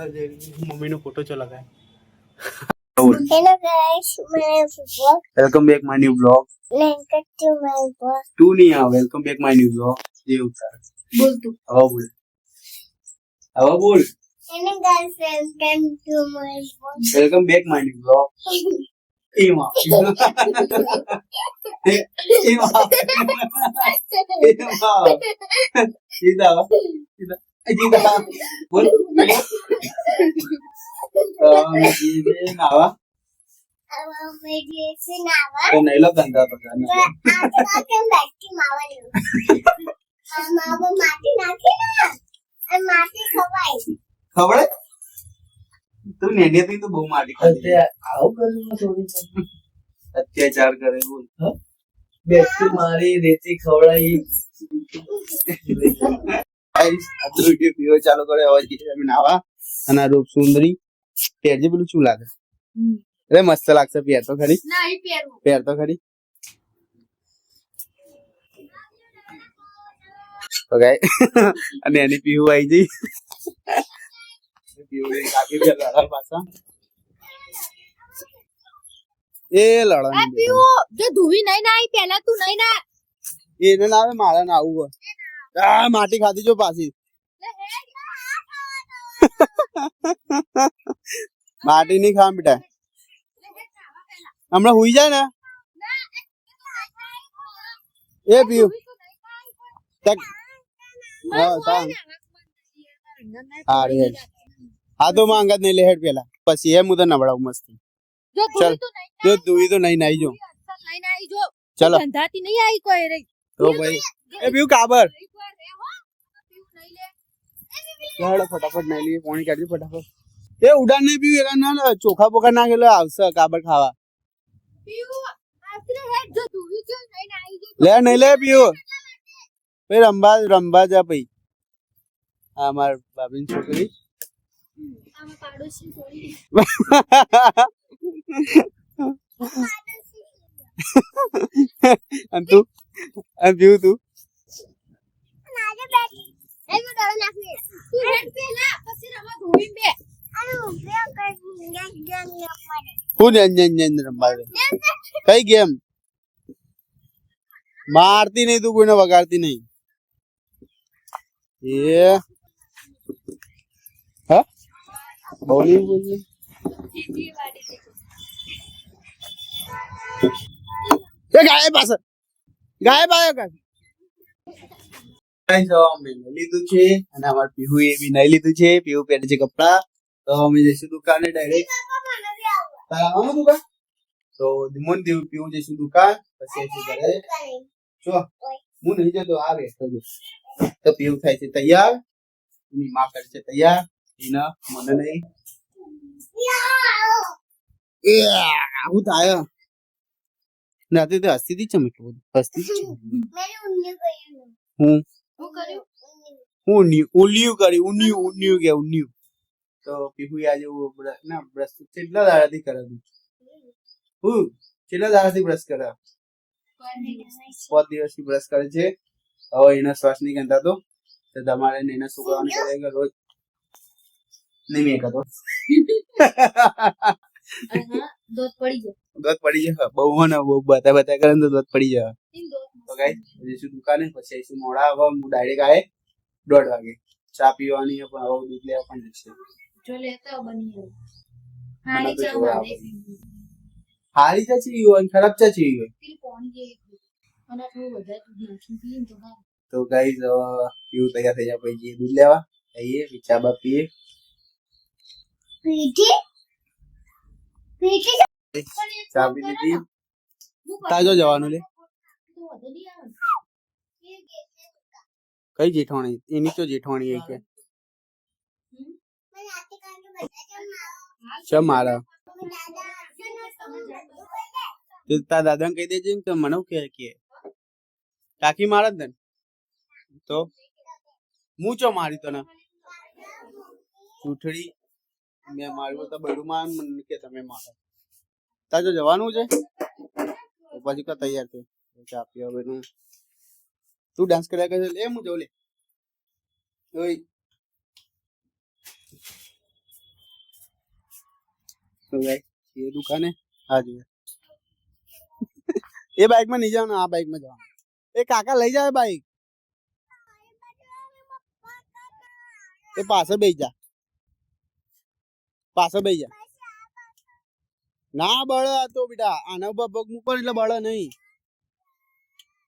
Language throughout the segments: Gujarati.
मम्मी ने फोटो चला गया। Hello guys, my name is Vlog. Welcome back my new vlog. Welcome to my vlog. तू नहीं आ, welcome back my new vlog. ये उतार बोल तू. अब बोल Hello guys, welcome to my vlog. Welcome back my new blog. इमा सीधा सीधा बोल ये नावा Medicine nawa. तो नहीं लग गंदा पता नहीं आज का बैठी मावा नहीं. मावा माटी नाखी ना. और माटी खवाई. खबर है तू नेने थी तो बहु मारी खाती है आओ करूंगा थोड़ी अत्याचार करे बोल बेटी मारी रेती खवड़ाई गाइस આ તો વિડિયો પીવો ચાલુ કરે અવાજ કે અમે નાવા અને રૂપ સુંદરી પેરજે પેલું શું લાગે અરે મસ્ત લાગશે પેર તો ખરી नहीं पेरू. પેર તો ખરી તો ગાય અને એની પીવું આવી જઈ પીવું કાકી બે લડા પાછા એ લડા पीऊ जो धुवी नहीं ना आई पहला तू नहीं ना. એને ના આવે મારા ના આવું આ માટી ખાધી જો પાછી માટી નહીં ખાવા બેટા હમણાં હુઈ જાય ને એ પીયું તક હા રે હા તો માં અંગત નહીં લે હેડ પેલા પછી એ હું તો નવડાવું મસ્ત जो चल जो दुई तो नहीं नहीं जो नहीं ना आई जो चलो धंधाती नहीं आई कोई रे. तो भाई ए पीऊ काबर एक बार रे हो पीऊ नहीं ले. હેડો ફટાફટ નહીં લઈએ પાણી કાઢી ફટાફટ એ ઉડાન નહીં પીવું એકા ના ચોખા બોખા નાખેલો આવશે કાબર ખાવા पीऊ आतरे है जो धुवी जो नहीं ना आई जो લે નહીં લે પીવું ભાઈ રંબા જા ભાઈ આ માર બાબીની છોકરી आमा पाड़ोसी थोड़ी અને તું અને પીવું તું नाजे बैठी ए वो डर नाखी तू हेड पेला પછી રમા ધોઈ બે અરે ઉભે કર ગંગ મારે હું ને રંબા કઈ ગેમ મારતી નહીં તું કોઈને વગાડતી નહીં એ હા બોલી બોલી જીજી વાડી એ ગાય પાસે અમે લીધું છે અને અમાર પીહુ એ બી નહીં લીધું છે પીહુ પહેરે છે કપડા તો અમે જઈશું દુકાને ડાયરેક્ટ તારા આવવાનું દુકાન તો દિમોન દેવ પીહુ જઈશું દુકાન પછી જઈશું ઘરે જો હું નહીં જતો આ બેઠો છું તો પીહુ થાય છે તૈયાર એની માં કરે છે તૈયાર એના મને નહીં એ આવું થાય નાતે તો હસતી હતી ચમ એટલું બધું હસતી હતી મેને ઉન્ની કર્યું હું હું કર્યું ઉન્યું કે ઉન્યું તો પીહુ આજે ના બ્રશ કેટલા દાડાથી કરે તું હું કેટલા દાડાથી બ્રશ કરે 5 દિવસથી બ્રશ કરે છે હવે એના શ્વાસ નહીં ગંતા તો તમારે એના છોકરાઓને કરે કે રોજ નહીં મેં કરતો દોત પડી ગયો દોત પડી જાય બહુ ને બહુ બતા કરે તો દોત પડી જાય તો ગાઈ જઈશું દુકાને પછી આવીશું મોડા હવે હું ડાયરેક્ટ આવે 1:30 વાગે ચા પીવાની પણ હવે દૂધ લેવા પણ જશે જો લેતો બની મને તો જોવા હારી ચા ચી હોય ખરાબ ચા ચી હોય તિલ કોણ જે અને થોડું વધારે દૂધ નાખી પીને તો હા તો ગાઈસ પીવું તૈયાર થઈ જાય પછી દૂધ લેવા આવીએ ચા બા પીએ પીઠી ચા પી લીધી તાજો જવાનું લે કઈ જેઠવાણી એની તો જેઠવાણી એ કે ચા મારા તારા દાદાને કહી દેજે કે મને કે કાકી મારા જ ને તો હું ચો મારી તને ચૂંટણી મેં માર્યું તો બધું માં મને કે તમે મારો તાજો જવાનું છે પછી કા તૈયાર થયો ચા પીવા બેનું તું ડાન્સ કર્યા કરે લે હું જાઉં લે ઓય તો ગાઈસ ये दुकान है आज ये बाइक में नहीं जाना, आ बाइक में जाओ। ए काका લઈ જાય બાઈક એ પાછળ બેસી જા, પાછળ બેસી જા. ના બળે આ તો બેટા, આના ઉપર પગ મૂકો એટલે બળે નહીં.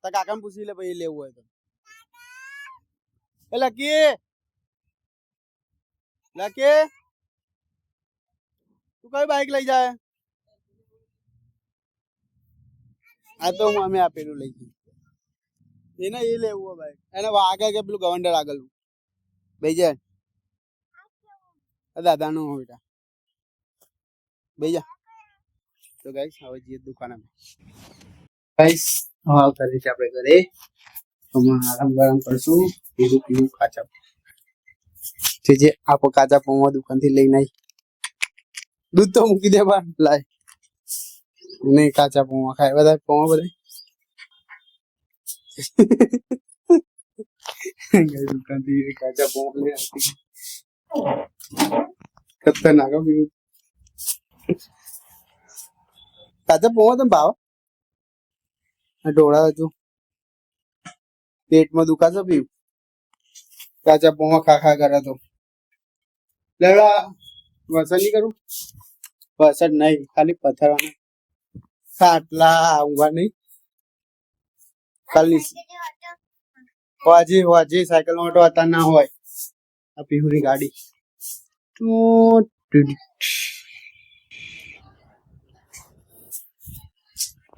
તો કાકાને પૂછી લે પછી લેવું હોય તો. એ લકી લકી તું કઈ બાઈક લઈ જાય? આ તો હું અમે આપેલું લઈ ગયું એને, એ લેવું હોય બાઈક. એને આગળ કે પેલું ગવંડર આગળ બેસી જાય. દાદાનું બેટા બેસી જા. તો ગાઈસ હવે જઈએ દુકાનમાં. ગાઈસ હા કરીએ છીએ આપણે ઘરે. હમણાં આરામ ગરમ કરશું. પીવું પીવું કાચા જે આપો કાચા પૌવા દુકાનથી લઈને આવી. દૂધ તો મૂકી દે બહાર લાય. નહીં કાચા પૌવા ખાય બધા પૌવા બધા. દુકાનથી કાચા પૌવા લઈ આવતી. ખતરનાક પીવું. કાચા પૌવા તમે ભાવ ઢોળા હતું પેટમાં દુખાશે પીવું. કાચા પૌવા ખા ખા કરે તો લેવડા વરસાદ નહીં કરું. વરસાદ નહીં ખાલી પથ્થરવાનું ખાટલા ઊંઘા નહીં. ખાલી વાજી સાયકલ નો ઓટો હતા ના હોય. આ પીહુની ગાડી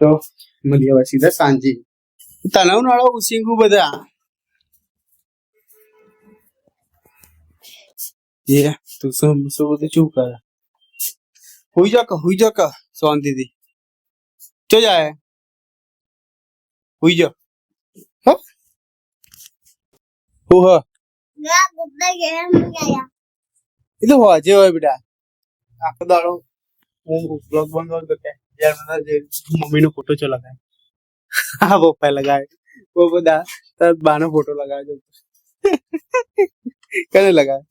તો મળીએ હવે સીધા સાંજે. તણાવ નાળો ઉસીંગું બધા એ તું શું બધું ચૂપ કરે. હુઈ જા ક શાંતિથી. ચો જાય હુઈ જા. હ હું હ ના ગુપ્તા ગયા હું ગયા એ તો હોજે હોય બેટા. આખો દાડો હું બ્લોગ બંધ હોય તો કે યાર મને જે મમ્મીનો ફોટો ચો લગાય. હા પપ્પા લગાવે वो બધા તરત બાનો ફોટો લગાવે છે. કને લગાવે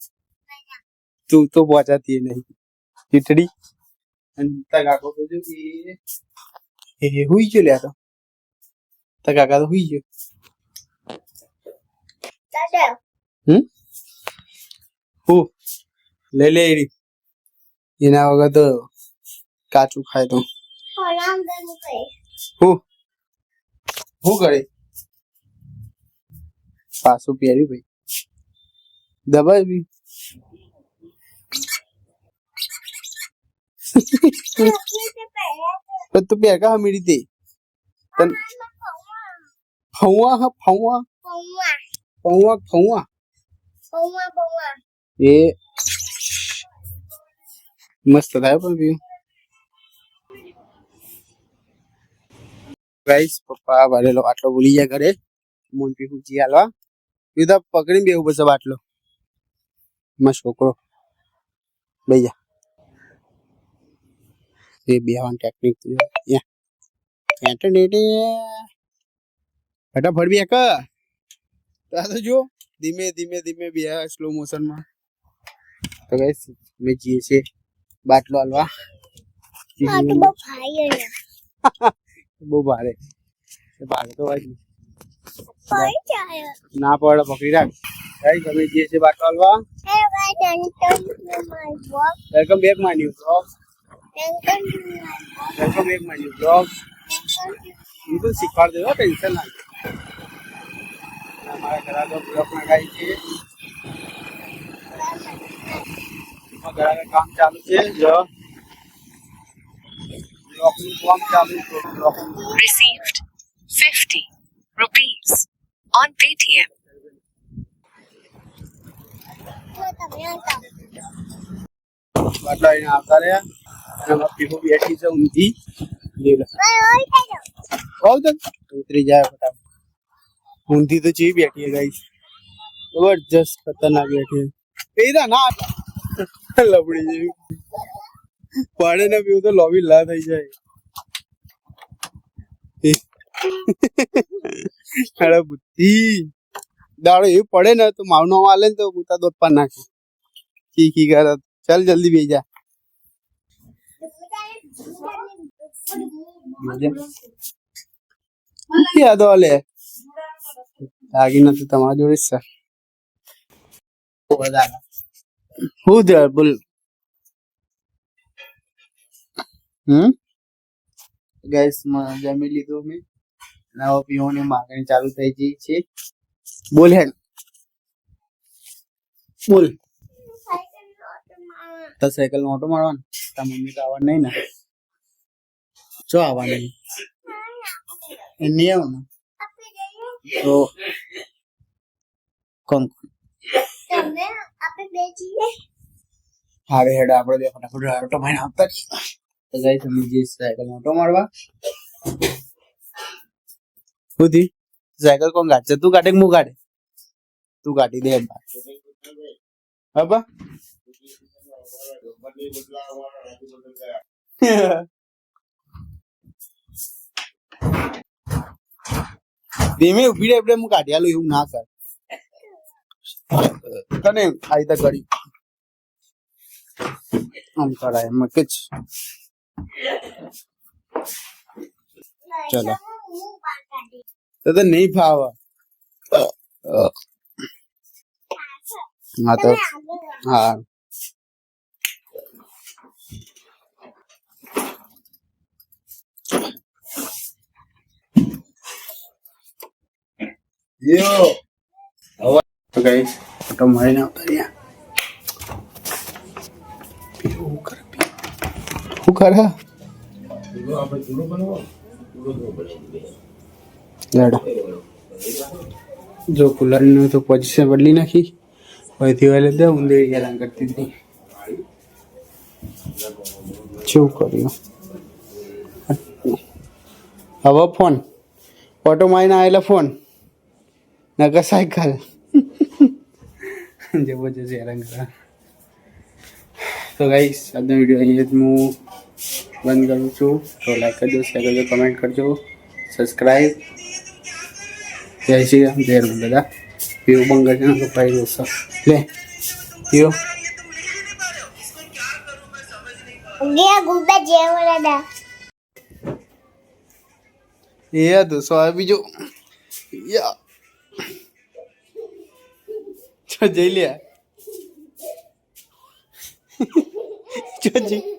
તું તો પહોંચાતી નહીં ચીટડી. અને તા કાકો તો જો એ હુઈ ગયો લ્યા. તો તા કાકા તો હુઈ ગયો. દાદા હું લઈ લે એના વગર તો કાચું ખાય તો ફરામ દન કરે હું કરે પાછું પહેર્યું ભાઈ દબાઈ બી. તું પહેર કા હમીડી તે ફૌવા ફૌવા પૌવા ફૌવા ફૌવા પૌવા પૌવા એ મસ્ત થાય પણ પીવું. ગાઈસ પપ્પા વાળેલો આટલો ભૂલી ગયા ઘરે. મોન પીવું જી હાલવા પીવું તો પકડીને બેવું પડશે બાટલો. મસ્ત છોકરો બેસી જા. એ બેહવાની ટેકનિક ફટાફટ બે તો જો ધીમે ધીમે ધીમે બે સ્લો મોશન માં. તો ગાઈસ મેં જઈએ છે બાટલો હાલવા. આ તો બહુ ભાઈ બહુ ભારે ભારે તો વાજી ભાઈ ચાય ના પડે પકડી રાખ. ગાઈસ અમે જઈએ છે બાટલો હાલવા. હે ભાઈ ડંટન માય બોક welcome back my new vlog. ડંટન welcome back my new vlog. હું તો શીખવાડ દેવો ટેન્શન ના. हमारा घरा तो ब्लॉक लगाई थी. घरा का काम चालू है जो ब्लॉक में काम चालू है. Block Received 50 rupees on Paytm. તો તમે આતા बाटला इन आता रहा અને અમે પીહો બેઠી છે ઊંધી લે લે ભાઈ ઓય કાજો ઓલ તો ઉતરી જાય ફટાફટ. ઊંધી તો ચી બેઠી है गाइस. जबरदस्त खतरनाक बैठी है. इधर ना लबड़ी जेवी पाड़े ना पीऊ तो लॉबी ला થઈ જાય. અરે બુદ્ધિ દાડો એ પડે ને તો માવનો આલે ને તો બુતા દોત પર નાખે કી કરે. ચાલ જલ્દી બેસી જા. યાદ ઓલે લાગી નથી તમારા જોડે જ છે હું થયો બોલ ગેસ જમી લીધું મેં નવો પીવાની માગણી ચાલુ થઈ ગઈ છે બોલ હેડ બોલ તો સાયકલ નો ઓટો મારવાનો તાર મમ્મી તો આવવાનું નહીં ને ચો આવવાનું નહીં એ નહીં આવવાનું તો કોણ તમે આપણે બે જઈએ હારે હેડ આપણે બે ફટાફટ ઓટો મારીને આવતા રહીએ તો ગાઈસ તમે જે સાયકલ નો ઓટો મારવા સુધી સાયકલ કોણ કાઢશે તું કાઢે કે હું કાઢે તું કાઢી દે બાબા ધીમે ઉભી રહે એટલે હું કાઢી આલું એવું ના કર તને ખાઈ તો કરી આમ કરાય એમ કે જ ચલો તો નહીં ફાવે હા તો હા યો તો ગાઈસ ઓટો મારીને આવતા રહ્યા શું કરે જો કુલર નું તો પોઝિશન બદલી નાખી અહીંથી વાલે દે ઊંધે હેરાન કરતી હતી શું કર્યું હવે ફોન ઓટો મારીને આવેલા ફોન નકર સાયકલ જબરજસ્ત હેરાન કરા તો ગાઈસ આજનો વિડીયો અહીંયા હું બંધ કરું છું તો લાઈક કરજો શેર કરજો કમેન્ટ કરજો સબસ્ક્રાઈબ જય શ્રી રામ જય રામ દાદા પીવું બંગર છે ને ભાઈ દોસ્તો લે પીવો ગયા ગુબ્બા જેવો દાદા એ તો સો બીજો યા જઈ લે જો જી